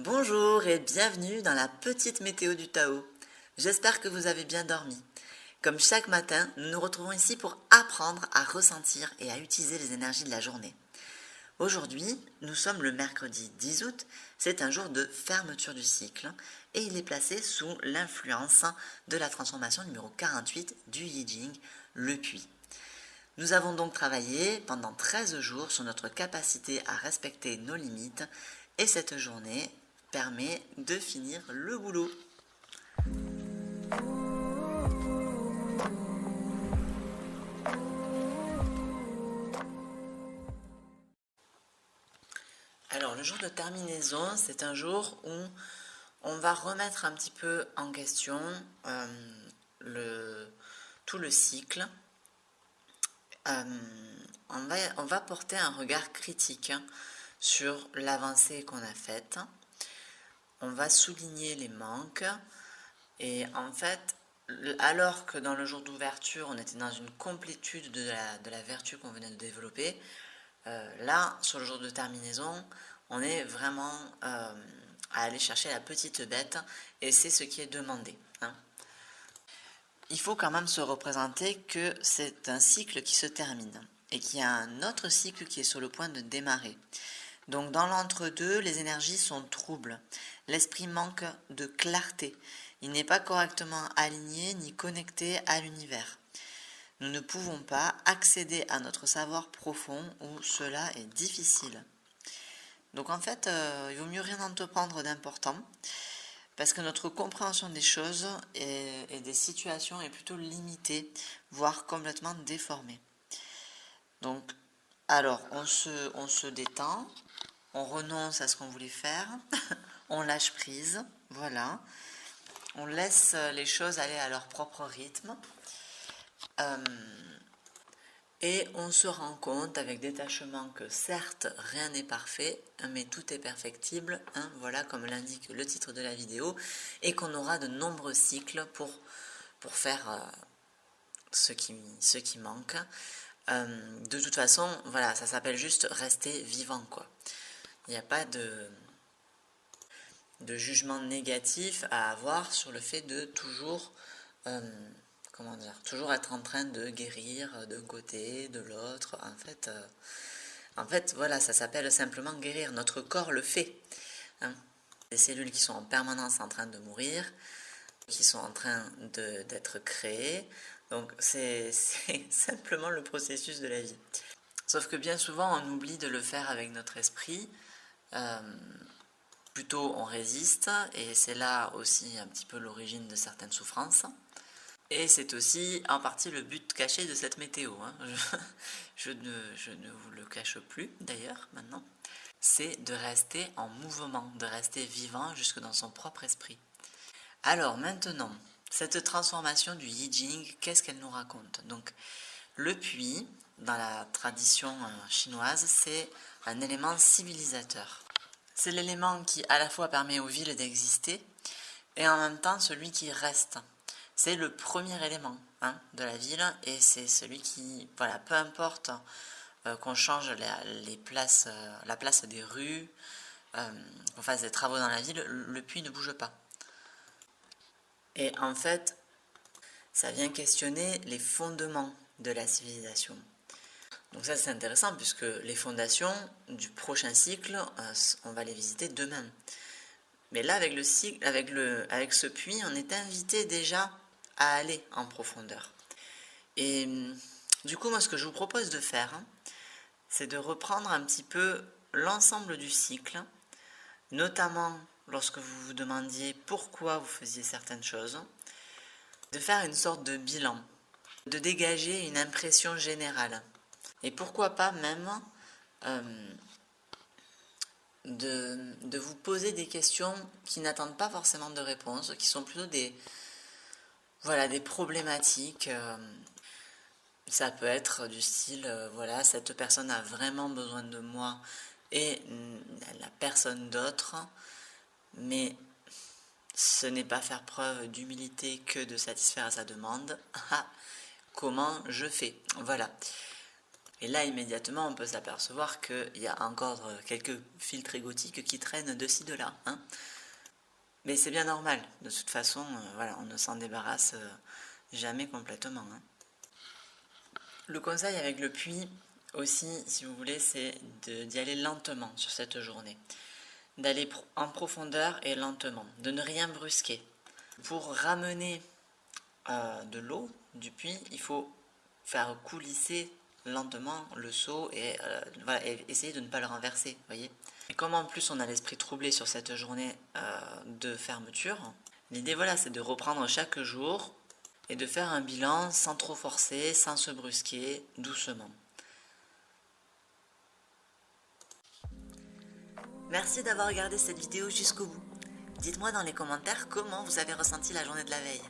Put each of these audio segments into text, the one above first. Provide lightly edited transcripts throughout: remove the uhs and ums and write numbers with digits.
Bonjour et bienvenue dans la petite météo du Tao. J'espère que vous avez bien dormi. Comme chaque matin, nous nous retrouvons ici pour apprendre à ressentir et à utiliser les énergies de la journée. Aujourd'hui, nous sommes le mercredi 10 août, c'est un jour de fermeture du cycle et il est placé sous l'influence de la transformation numéro 48 du Yi Jing, le puits. Nous avons donc travaillé pendant 13 jours sur notre capacité à respecter nos limites et cette journée permet de finir le boulot. Alors le jour de terminaison, c'est un jour où on va remettre un petit peu en question tout le cycle. On va porter un regard critique sur l'avancée qu'on a faite. On va souligner les manques. Et en fait, alors que dans le jour d'ouverture, on était dans une complétude de la vertu qu'on venait de développer, là, sur le jour de terminaison, on est vraiment à aller chercher la petite bête, et c'est ce qui est demandé. Il faut quand même se représenter que c'est un cycle qui se termine, et qu'il y a un autre cycle qui est sur le point de démarrer. Donc dans l'entre-deux, les énergies sont troubles. L'esprit manque de clarté. Il n'est pas correctement aligné ni connecté à l'univers. Nous ne pouvons pas accéder à notre savoir profond où cela est difficile. Donc en fait, il vaut mieux rien entreprendre d'important parce que notre compréhension des choses et des situations est plutôt limitée, voire complètement déformée. Donc, alors, on se détend, on renonce à ce qu'on voulait faire, on lâche prise, voilà. On laisse les choses aller à leur propre rythme. Et on se rend compte avec détachement que certes, rien n'est parfait, mais tout est perfectible, voilà comme l'indique le titre de la vidéo, et qu'on aura de nombreux cycles pour faire ce qui manque. De toute façon, voilà, ça s'appelle juste rester vivant, quoi. Il n'y a pas de jugement négatif à avoir sur le fait de toujours toujours être en train de guérir d'un côté, de l'autre. En fait, voilà, ça s'appelle simplement guérir. Notre corps le fait. Des cellules qui sont en permanence en train de mourir, qui sont en train d'être créées. Donc, c'est simplement le processus de la vie. Sauf que bien souvent, on oublie de le faire avec notre esprit. Plutôt, on résiste, et c'est là aussi un petit peu l'origine de certaines souffrances. Et c'est aussi en partie le but caché de cette météo. Je ne vous le cache plus d'ailleurs maintenant. C'est de rester en mouvement, de rester vivant jusque dans son propre esprit. Alors maintenant, cette transformation du Yi Jing, qu'est-ce qu'elle nous raconte? Donc, le puits, dans la tradition chinoise, c'est un élément civilisateur. C'est l'élément qui à la fois permet aux villes d'exister et en même temps celui qui reste. C'est le premier élément de la ville et c'est celui qui, voilà, peu importe qu'on change la place des rues, qu'on fasse des travaux dans la ville, le puits ne bouge pas. Et en fait, ça vient questionner les fondements de la civilisation. Donc ça c'est intéressant puisque les fondations du prochain cycle, on va les visiter demain. Mais là avec ce puits, on est invité déjà à aller en profondeur. Et du coup, moi ce que je vous propose de faire, c'est de reprendre un petit peu l'ensemble du cycle, notamment lorsque vous vous demandiez pourquoi vous faisiez certaines choses, de faire une sorte de bilan, de dégager une impression générale. Et pourquoi pas même de vous poser des questions qui n'attendent pas forcément de réponse, qui sont plutôt des problématiques. Ça peut être du style, voilà, cette personne a vraiment besoin de moi et elle n'a personne d'autre, mais ce n'est pas faire preuve d'humilité que de satisfaire à sa demande. Comment je fais? Voilà. Et là, immédiatement, on peut s'apercevoir qu'il y a encore quelques filtres égotiques qui traînent de ci, de là. Hein. Mais c'est bien normal. De toute façon, voilà, on ne s'en débarrasse jamais complètement. Hein. Le conseil avec le puits aussi, si vous voulez, c'est d'y aller lentement sur cette journée. D'aller en profondeur et lentement. De ne rien brusquer. Pour ramener de l'eau du puits, il faut faire coulisser lentement le seau et, voilà, et essayer de ne pas le renverser, voyez. Et comme en plus on a l'esprit troublé sur cette journée de fermeture, l'idée voilà, c'est de reprendre chaque jour et de faire un bilan sans trop forcer, sans se brusquer, doucement. Merci d'avoir regardé cette vidéo jusqu'au bout. Dites-moi dans les commentaires comment vous avez ressenti la journée de la veille.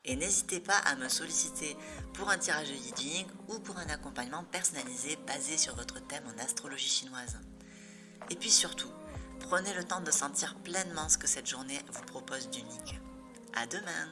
Et n'hésitez pas à me solliciter pour un tirage de Yijing ou pour un accompagnement personnalisé basé sur votre thème en astrologie chinoise. Et puis surtout, prenez le temps de sentir pleinement ce que cette journée vous propose d'unique. À demain!